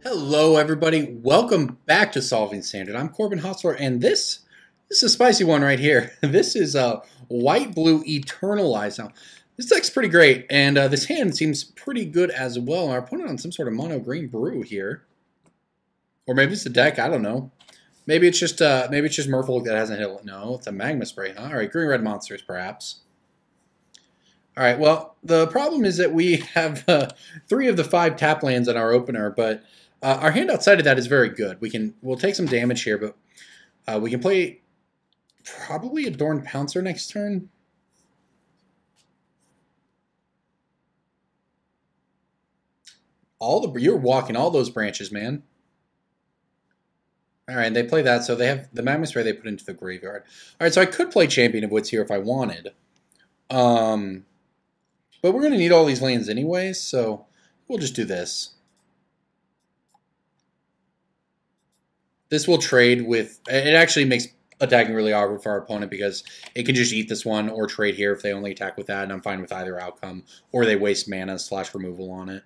Hello, everybody. Welcome back to Solving Standard. I'm Corbin Hostler, and this is a spicy one right here. This is a white-blue Eternalize. Now, this deck's pretty great, and this hand seems pretty good as well. Our opponent on some sort of mono-green brew here, or maybe it's the deck. I don't know. Maybe it's just Merfolk that hasn't hit. No, it's a Magma Spray. Huh? All right, green-red monsters, perhaps. All right. Well, the problem is that we have 3 of the 5 tap lands in our opener, but our hand outside of that is very good. We'll take some damage here, but we can play probably Adorned Pouncer next turn. You're walking all those branches, man. All right, they play that, so they have the Magma Spray they put into the graveyard. All right, so I could play Champion of Wits here if I wanted. But we're going to need all these lands anyways, so we'll just do this. This will trade with... It actually makes attacking really awkward for our opponent because it can just eat this one or trade here if they only attack with that, and I'm fine with either outcome. Or they waste mana / removal on it.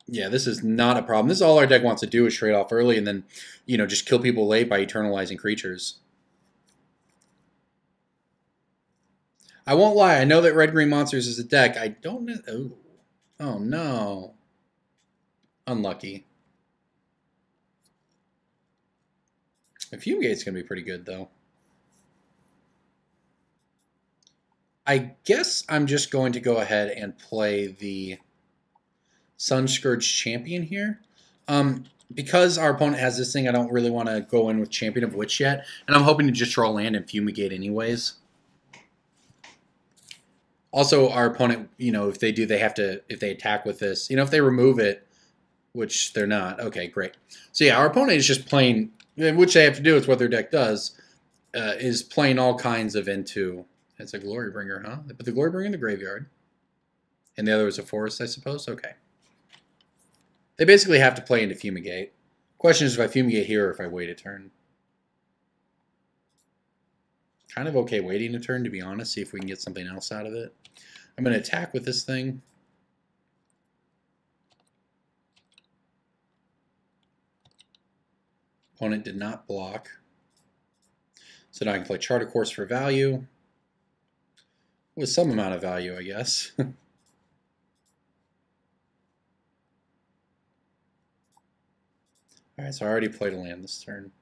Yeah, this is not a problem. This is all our deck wants to do is trade off early and then, just kill people late by eternalizing creatures. I won't lie. I know that red-green monsters is a deck. I don't know. Oh, no. Unlucky. Fumigate's going to be pretty good, though. I guess I'm just going to go ahead and play the Sunscourge Champion here. Because our opponent has this thing, I don't really want to go in with Champion of Witch yet. And I'm hoping to just draw land and Fumigate anyways. Also, our opponent, if they do, if they attack with this, if they remove it, which they're not. Okay, great. So yeah, our opponent is just playing, which they have to do, it's what their deck does, is playing all kinds of into, it's a Glorybringer, huh? They put the Glorybringer in the graveyard. And the other is a forest, I suppose? Okay. They basically have to play into Fumigate. Question is if I Fumigate here or if I wait a turn. Kind of okay waiting a turn, to be honest, see if we can get something else out of it. I'm going to attack with this thing. Opponent did not block. So now I can play Chart a Course for value. With some amount of value, I guess. Alright, so I already played a land this turn.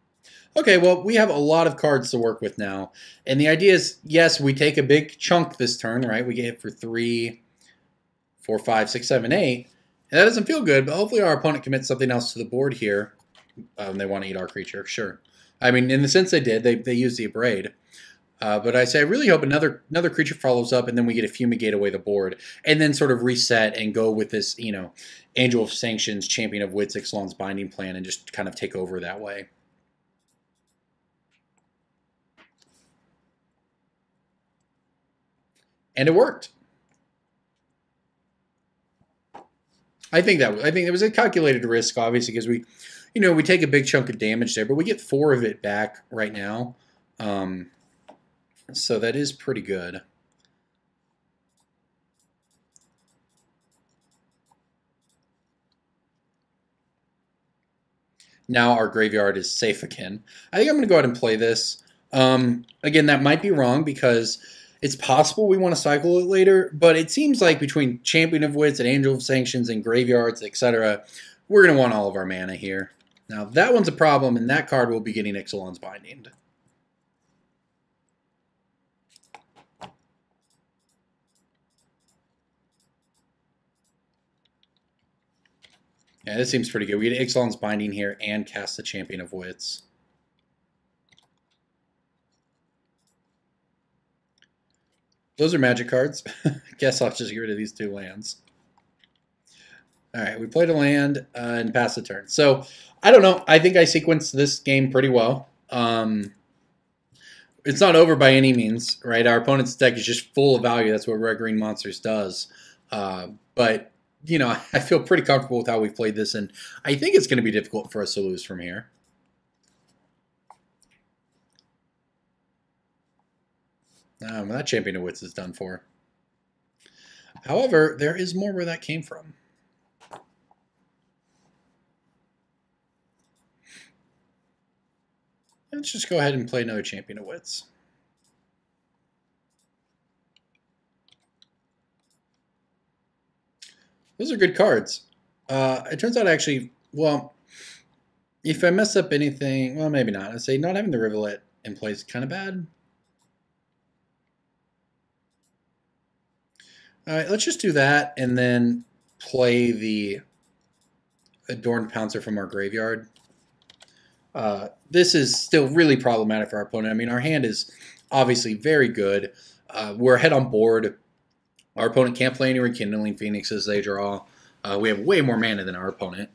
Okay, well, we have a lot of cards to work with now. And the idea is, yes, we take a big chunk this turn, right? We get hit for 3, 4, 5, 6, 7, 8. And that doesn't feel good, but hopefully our opponent commits something else to the board here. They want to eat our creature, sure. I mean, in the sense they did, they used the Abrade. But I say I really hope another creature follows up, and then we get a Fumigate away the board, and then sort of reset and go with this, Angel of Sanctions, Champion of Wits, Ixalan's Binding plan, and just kind of take over that way. And it worked. I think it was a calculated risk, obviously, because we take a big chunk of damage there, but we get 4 of it back right now. So that is pretty good. Now our graveyard is safe again. I think I'm going to go ahead and play this. Again, that might be wrong because it's possible we want to cycle it later, but it seems like between Champion of Wits and Angel of Sanctions and graveyards, etc., we're going to want all of our mana here. Now, that one's a problem, and that card will be getting Ixalan's Binding. Yeah, this seems pretty good. We get Ixalan's Binding here and cast the Champion of Wits. Those are magic cards. Guess I'll just get rid of these 2 lands. All right, we played a land and passed the turn. So, I don't know. I think I sequenced this game pretty well. It's not over by any means, right? Our opponent's deck is just full of value. That's what red-green monsters does. But, I feel pretty comfortable with how we've played this, and I think it's going to be difficult for us to lose from here. That Champion of Wits is done for. However, there is more where that came from. Let's just go ahead and play another Champion of Wits. Those are good cards. It turns out actually, well, if I mess up anything, well, maybe not. I'd say not having the Rivulet in play is kind of bad. All right, let's just do that and then play the Adorned Pouncer from our graveyard. This is still really problematic for our opponent. I mean, our hand is obviously very good. We're ahead on board. Our opponent can't play any Rekindling Phoenixes they draw. We have way more mana than our opponent.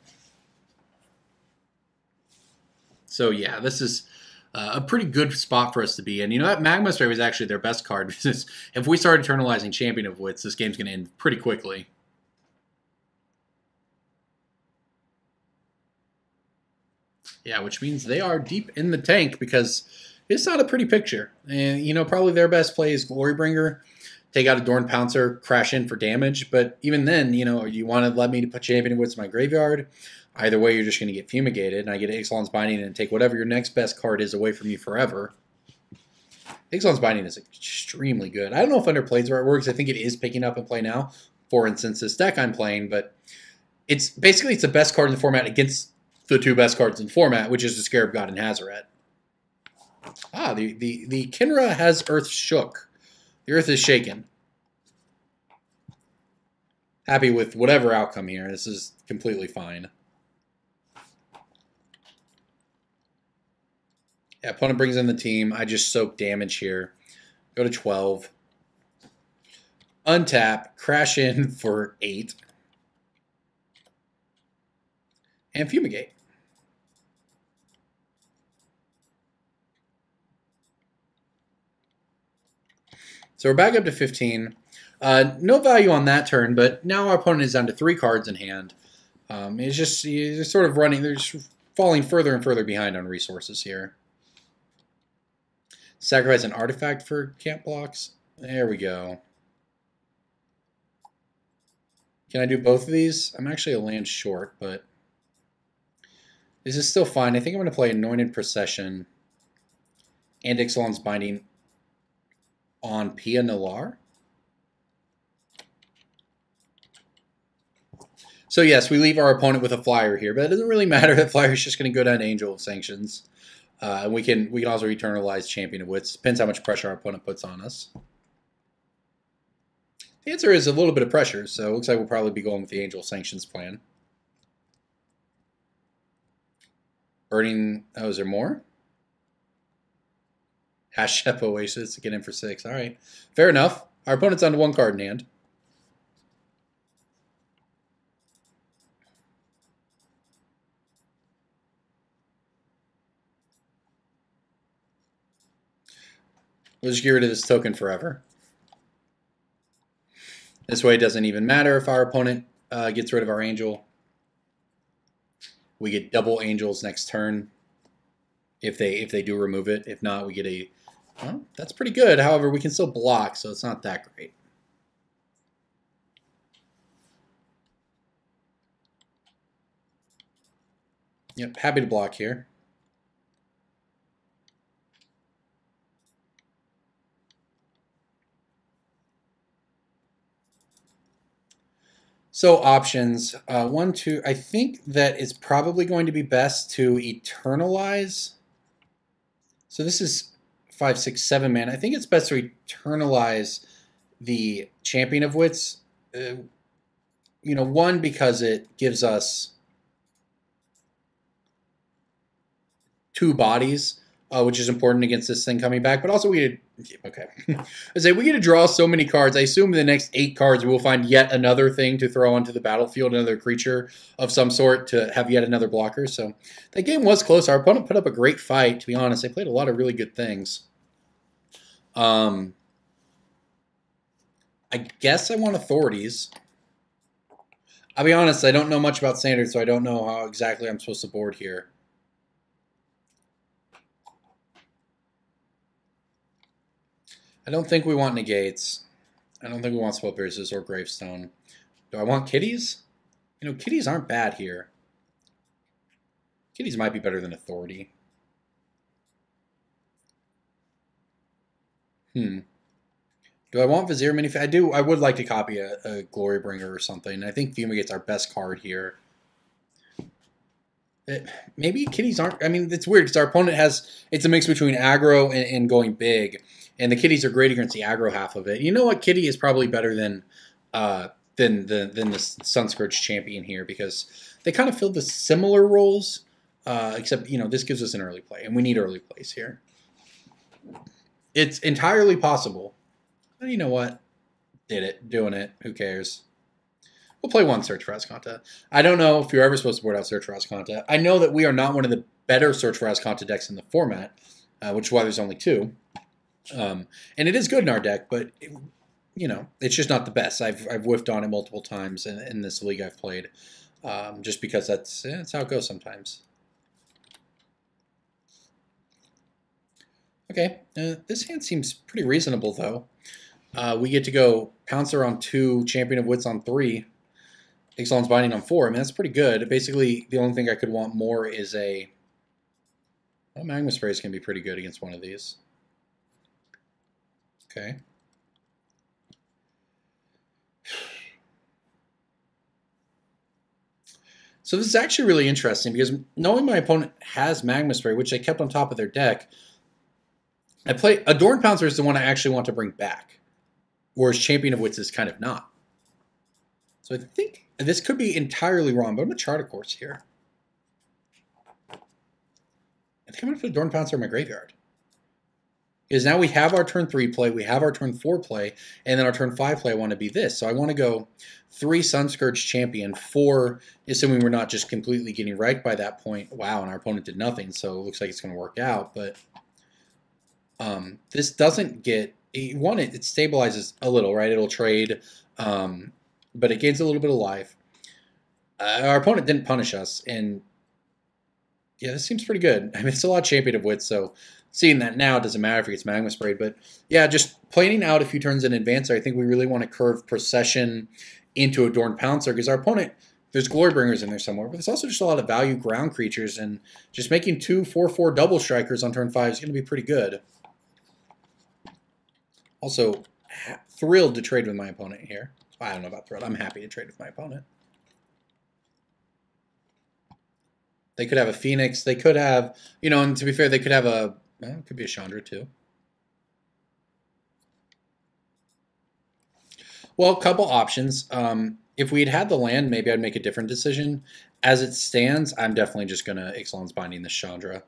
So yeah, this is a pretty good spot for us to be in. You know, that Magma Spray was actually their best card. Because if we start eternalizing Champion of Wits, this game's going to end pretty quickly. Yeah, which means they are deep in the tank because it's not a pretty picture. And, you know, probably their best play is Glorybringer. Take out Adorned Pouncer, crash in for damage. But even then, you know, you want to let me to put Champion of Wits in my graveyard. Either way, you're just going to get fumigated, and I get Ixalan's Binding and take whatever your next best card is away from you forever. Ixalan's Binding is extremely good. I don't know if Underplayed's where it works. I think it is picking up in play now. For instance, this deck I'm playing, but it's basically it's the best card in the format against the two best cards in format, which is the Scarab God and Hazoret. Ah, the Kinra has Earth shook. The Earth is shaken. Happy with whatever outcome here. This is completely fine. Yeah, opponent brings in the team. I just soak damage here. Go to 12. Untap. Crash in for 8. And fumigate. So we're back up to 15. No value on that turn, but now our opponent is down to 3 cards in hand. It's just you're sort of running. They're just falling further and further behind on resources here. Sacrifice an artifact for camp blocks. There we go. Can I do both of these? I'm actually a land short, but this is still fine. I think I'm going to play Anointed Procession and Ixalan's Binding on Pia Nalar. So yes, we leave our opponent with a flyer here, but it doesn't really matter. That flyer is just going to go down to Angel of Sanctions. And we can also eternalize Champion of Wits. Depends how much pressure our opponent puts on us. The answer is a little bit of pressure, so it looks like we'll probably be going with the Angel of Sanctions plan. Burning, oh, is there more? Hashep Oasis to get in for 6. All right, fair enough. Our opponent's on to 1 card in hand. We'll just get rid of this token forever. This way it doesn't even matter if our opponent gets rid of our angel. We get double angels next turn if they do remove it. If not, we get a... Well, that's pretty good. However, we can still block, so it's not that great. Yep, happy to block here. So options, 1, 2, I think that it's probably going to be best to Eternalize. So this is 5, 6, 7 mana. I think it's best to Eternalize the Champion of Wits. You know, 1, because it gives us 2 bodies, which is important against this thing coming back. But also we get okay. I say we get to draw so many cards. I assume in the next 8 cards we'll find yet another thing to throw onto the battlefield, another creature of some sort to have yet another blocker. So that game was close. Our opponent put up a great fight, to be honest. They played a lot of really good things. I guess I want Authorities. I'll be honest, I don't know much about Standard, so I don't know how exactly I'm supposed to board here. I don't think we want Negates. I don't think we want Spell Pierces or Gravestone. Do I want Kitties? You know, Kitties aren't bad here. Kitties might be better than Authority. Do I want Vizier Mini? I do. I would like to copy a Glorybringer or something. I think Fumigate's our best card here. Maybe kitties aren't. I mean, it's weird because our opponent has. It's a mix between aggro and going big, and the kitties are great against the aggro half of it. You know what? Kitty is probably better than the Sunscourge champion here because they kind of fill the similar roles, except this gives us an early play, and we need early plays here. It's entirely possible. You know what? Doing it. Who cares? We'll play one Search for Azcanta. I don't know if you're ever supposed to board out Search for Azcanta. I know that we are not one of the better Search for Azcanta decks in the format, which is why there's only 2. And it is good in our deck, but it's just not the best. I've whiffed on it multiple times in this league I've played, just because that's how it goes sometimes. Okay, this hand seems pretty reasonable though. We get to go Pouncer on 2, Champion of Wits on 3, Ixalan's Binding on 4. I mean, that's pretty good. Basically, the only thing I could want more is a... Well, Magma Spray is going to be pretty good against one of these. Okay. So this is actually really interesting because knowing my opponent has Magma Spray, which they kept on top of their deck, I play Adorned Pouncer is the one I actually want to bring back, whereas Champion of Wits is kind of not. So I think this could be entirely wrong, but I'm going to chart a course here. I think I'm going to put Adorned Pouncer in my graveyard. Because now we have our turn 3 play, we have our turn 4 play, and then our turn 5 play I want to be this. So I want to go 3 Sunscourge Champion, 4, assuming we're not just completely getting right by that point. Wow, and our opponent did nothing, so it looks like it's going to work out. But this doesn't get... One, it stabilizes a little, right? It'll trade, but it gains a little bit of life. Our opponent didn't punish us, and yeah, this seems pretty good. I mean, it's a lot of Champion of Wits, so seeing that now, it doesn't matter if he gets Magma Sprayed. But yeah, just planning out a few turns in advance, I think we really want to curve Procession into Adorned Pouncer, because our opponent, there's Glorybringers in there somewhere, but there's also just a lot of value ground creatures, and just making 2 4/4 double strikers on turn 5 is going to be pretty good. Also, thrilled to trade with my opponent here. I don't know about thrilled. I'm happy to trade with my opponent. They could have a Phoenix. They could have, and to be fair, they could have a, well, it could be a Chandra too. Well, a couple options. If we had the land, maybe I'd make a different decision. As it stands, I'm definitely just going to Ixalan's Binding this Chandra.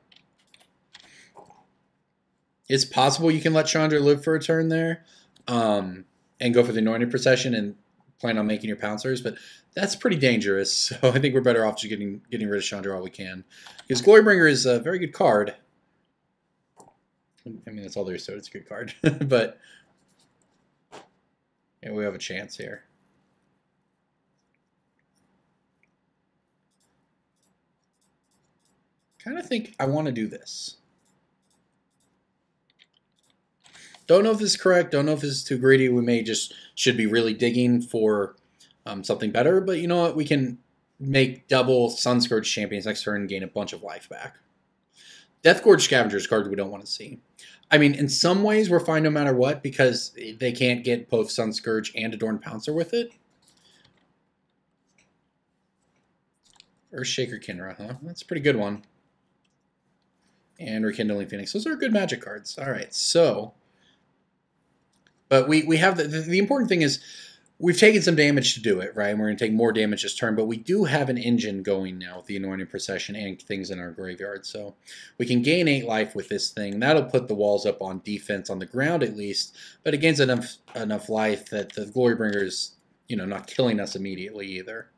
It's possible you can let Chandra live for a turn there and go for the Anointed Procession and plan on making your Pouncers, but that's pretty dangerous. So I think we're better off just getting rid of Chandra while we can. Because Glorybringer is a very good card. I mean, that's all there is to it. It's a good card. But yeah, we have a chance here. Kind of think I want to do this. Don't know if this is correct. Don't know if this is too greedy. We may should be really digging for something better. But you know what? We can make double Sunscourge Champions next turn and gain a bunch of life back. Deathgorge Scavenger is a card we don't want to see. I mean, in some ways, we're fine no matter what because they can't get both Sunscourge and Adorned Pouncer with it. Earthshaker Kinra, huh? That's a pretty good one. And Rekindling Phoenix. Those are good Magic cards. All right, so... But we have the important thing is we've taken some damage to do it, right? And we're going to take more damage this turn, but we do have an engine going now with the Anointed Procession and things in our graveyard. So we can gain 8 life with this thing. That'll put the walls up on defense on the ground at least, but it gains enough life that the Glorybringer is, not killing us immediately either.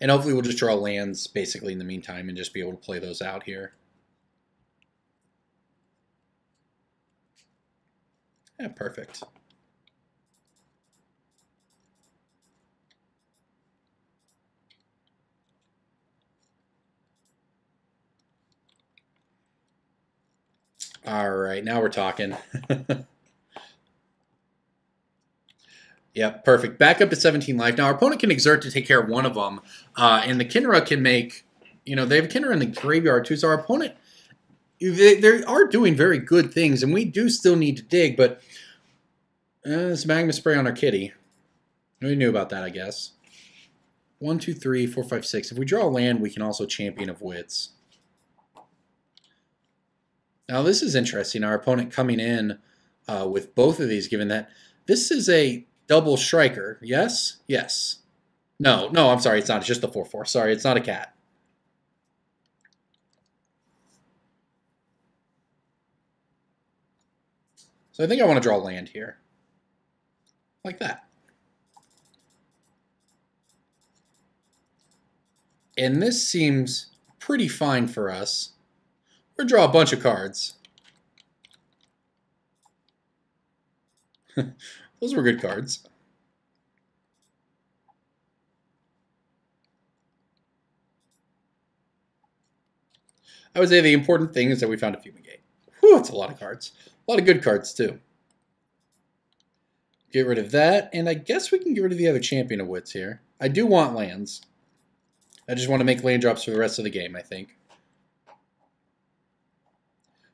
And hopefully we'll just draw lands basically in the meantime and just be able to play those out here. Yeah, perfect. All right, now we're talking. Yep, perfect. Back up to 17 life. Now, our opponent can exert to take care of one of them, and the Kinra can make, they have Kinra in the graveyard too, so our opponent They are doing very good things, and we do still need to dig, but this magma spray on our kitty. We knew about that, I guess. 1, 2, 3, 4, 5, 6. If we draw a land, we can also Champion of Wits. Now, this is interesting. Our opponent coming in with both of these, given that this is a double striker. Yes? Yes. No, I'm sorry. It's not. It's just a 4/4. Sorry, it's not a cat. So I think I want to draw land here. Like that. And this seems pretty fine for us. We're going to draw a bunch of cards. Those were good cards. I would say the important thing is that we found a Fumigate. Whew, that's a lot of cards. A lot of good cards, too. Get rid of that, and I guess we can get rid of the other Champion of Wits here. I do want lands. I just want to make land drops for the rest of the game, I think.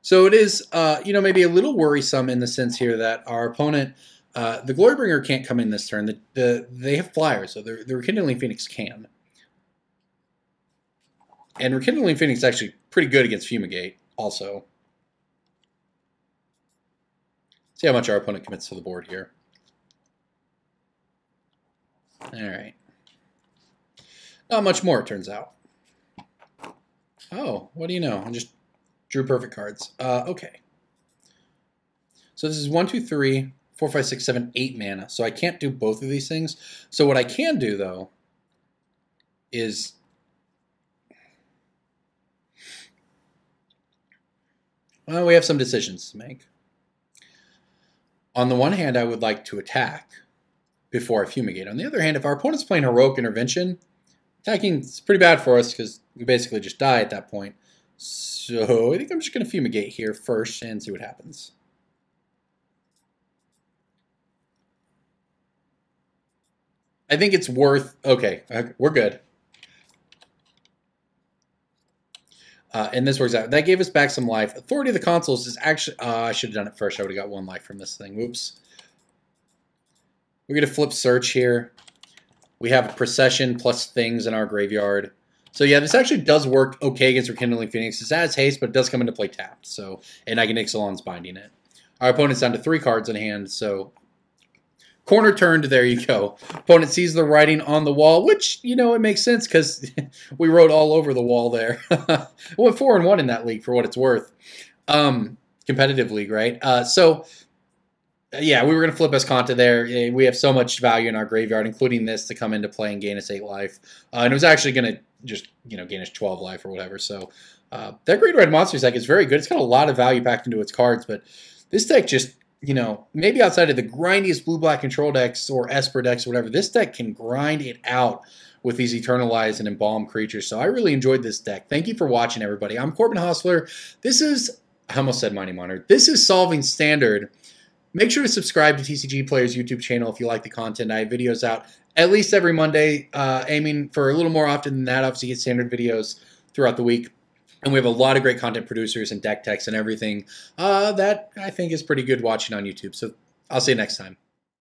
So it is, maybe a little worrisome in the sense here that our opponent, the Glorybringer can't come in this turn. They have flyers, so the Rekindling Phoenix can. And Rekindling Phoenix is actually pretty good against Fumigate, also. See how much our opponent commits to the board here. All right. Not much more, it turns out. Oh, what do you know? I just drew perfect cards. Okay. So this is 1, 2, 3, 4, 5, 6, 7, 8 mana. So I can't do both of these things. So what I can do, though, is... well, we have some decisions to make. On the one hand, I would like to attack before I Fumigate. On the other hand, if our opponent's playing Heroic Intervention, attacking is pretty bad for us because we basically just die at that point. So I think I'm just going to Fumigate here first and see what happens. I think it's worth... okay, we're good. And this works out. That gave us back some life. Authority of the Consuls is actually... I should have done it first. I would have got 1 life from this thing. Whoops. We're going to flip Search here. We have Procession plus things in our graveyard. So yeah, this actually does work okay against Rekindling Phoenix. It has haste, but it does come into play tapped. So, and I can Ixalan's Binding it. Our opponent's down to 3 cards in hand, so... corner turned, there you go. Opponent sees the writing on the wall, which, it makes sense because we wrote all over the wall there. We went 4-1 in that league for what it's worth. Competitive league, right? Yeah, we were going to flip Escanta there. We have so much value in our graveyard, including this, to come into play and gain us 8 life. And it was actually going to just, gain us 12 life or whatever. So that Great Red Monsters deck is very good. It's got a lot of value packed into its cards, but this deck just... maybe outside of the grindiest blue-black control decks or Esper decks or whatever, this deck can grind it out with these Eternalize and Embalm creatures. So I really enjoyed this deck. Thank you for watching, everybody. I'm Corbin Hostler. This is, I almost said Mighty Monitor. This is Solving Standard. Make sure to subscribe to TCGplayer's YouTube channel if you like the content. I have videos out at least every Monday, aiming for a little more often than that. Obviously, get standard videos throughout the week. And we have a lot of great content producers and deck techs and everything that I think is pretty good watching on YouTube. So I'll see you next time.